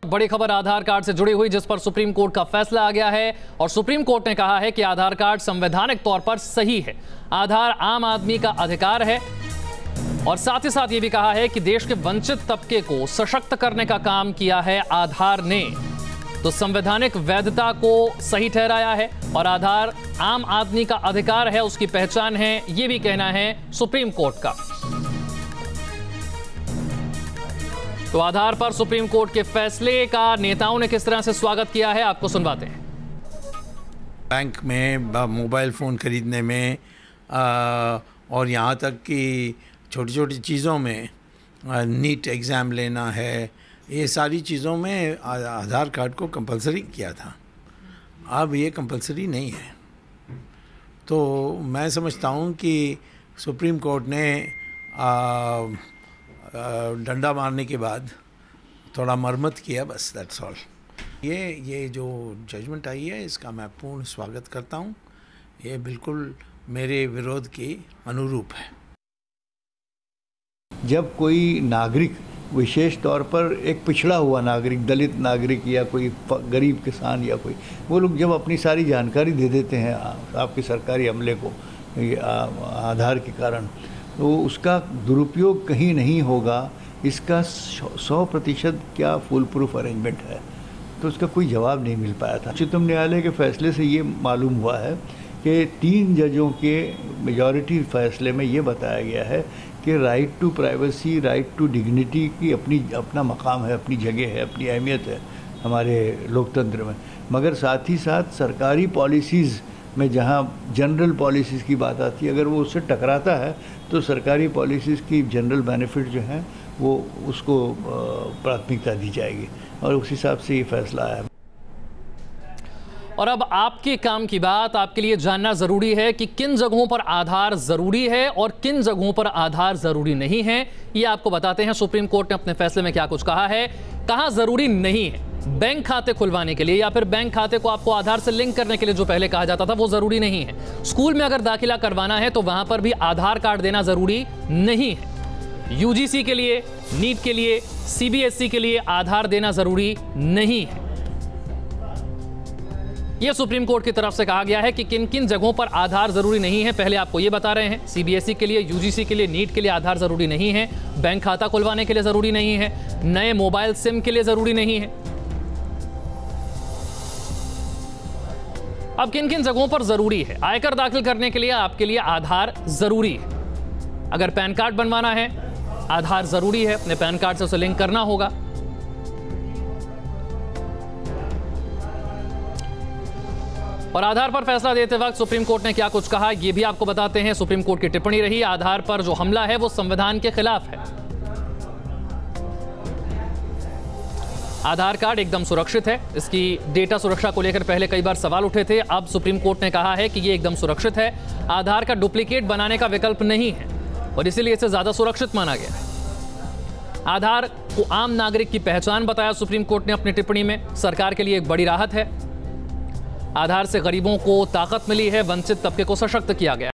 बड़ी खबर आधार कार्ड से जुड़ी हुई, जिस पर सुप्रीम कोर्ट का फैसला आ गया है और सुप्रीम कोर्ट ने कहा है कि आधार कार्ड संवैधानिक तौर पर सही है। आधार आम आदमी का अधिकार है और साथ ही साथ ये भी कहा है कि देश के वंचित तबके को सशक्त करने का काम किया है आधार ने, तो संवैधानिक वैधता को सही ठहराया है और आधार आम आदमी का अधिकार है, उसकी पहचान है, ये भी कहना है सुप्रीम कोर्ट का। तो आधार पर सुप्रीम कोर्ट के फैसले का नेताओं ने किस तरह से स्वागत किया है, आपको सुनवाते हैं। बैंक में, मोबाइल फ़ोन खरीदने में और यहाँ तक कि छोटी छोटी चीज़ों में, नीट एग्ज़ाम लेना है, ये सारी चीज़ों में आधार कार्ड को कंपलसरी किया था। अब ये कंपलसरी नहीं है। तो मैं समझता हूँ कि सुप्रीम कोर्ट ने डंडा मारने के बाद थोड़ा मरम्मत किया, बस दैट्स ऑल। ये जो जजमेंट आई है इसका मैं पूर्ण स्वागत करता हूँ। ये बिल्कुल मेरे विरोध के अनुरूप है। जब कोई नागरिक, विशेष तौर पर एक पिछड़ा हुआ नागरिक, दलित नागरिक या कोई गरीब किसान या कोई, वो लोग जब अपनी सारी जानकारी दे देते हैं आपके सरकारी अमले को आधार के कारण, तो उसका दुरुपयोग कहीं नहीं होगा। इसका 100% क्या फुल प्रूफ अरेंजमेंट है, तो उसका कोई जवाब नहीं मिल पाया था। उच्चतम न्यायालय के फैसले से ये मालूम हुआ है कि 3 जजों के मेजॉरिटी फैसले में ये बताया गया है कि right to privacy, right to dignity की अपना मकाम है, अपनी जगह है, अपनी अहमियत है हमारे लोकतंत्र में। मगर साथ ही साथ सरकारी पॉलिसीज़ में जहाँ जनरल पॉलिसीज़ की बात आती है, अगर वो उससे टकराता है तो सरकारी पॉलिसीज़ की जनरल बेनिफिट जो हैं वो उसको प्राथमिकता दी जाएगी और उस हिसाब से ये फैसला आया। और अब आपके काम की बात, आपके लिए जानना जरूरी है कि किन जगहों पर आधार जरूरी है और किन जगहों पर आधार जरूरी नहीं है। ये आपको बताते हैं सुप्रीम कोर्ट ने अपने फैसले में क्या कुछ कहा है। कहाँ जरूरी नहीं है, बैंक खाते खुलवाने के लिए या फिर बैंक खाते को आपको आधार से लिंक करने के लिए जो पहले कहा जाता था वो जरूरी नहीं है। स्कूल में अगर दाखिला करवाना है तो वहां पर भी आधार कार्ड देना जरूरी नहीं है। यूजीसी के लिए, नीट के लिए, सीबीएसई के लिए आधार देना जरूरी नहीं है। यह सुप्रीम कोर्ट की तरफ से कहा गया है कि किन किन जगहों पर आधार जरूरी नहीं है। पहले आपको यह बता रहे हैं, सीबीएसई के लिए, यूजीसी के लिए, नीट के लिए आधार जरूरी नहीं है, बैंक खाता खुलवाने के लिए जरूरी नहीं है, नए मोबाइल सिम के लिए जरूरी नहीं है। अब किन किन जगहों पर जरूरी है? आयकर दाखिल करने के लिए आपके लिए आधार जरूरी है। अगर पैन कार्ड बनवाना है, आधार जरूरी है, अपने पैन कार्ड से उसे लिंक करना होगा। और आधार पर फैसला देते वक्त सुप्रीम कोर्ट ने क्या कुछ कहा, यह भी आपको बताते हैं। सुप्रीम कोर्ट की टिप्पणी रही, आधार पर जो हमला है वो संविधान के खिलाफ है। आधार कार्ड एकदम सुरक्षित है। इसकी डेटा सुरक्षा को लेकर पहले कई बार सवाल उठे थे, अब सुप्रीम कोर्ट ने कहा है कि यह एकदम सुरक्षित है। आधार का डुप्लीकेट बनाने का विकल्प नहीं है और इसीलिए इसे ज्यादा सुरक्षित माना गया है। आधार को आम नागरिक की पहचान बताया सुप्रीम कोर्ट ने अपनी टिप्पणी में। सरकार के लिए एक बड़ी राहत है। आधार से गरीबों को ताकत मिली है, वंचित तबके को सशक्त किया गया।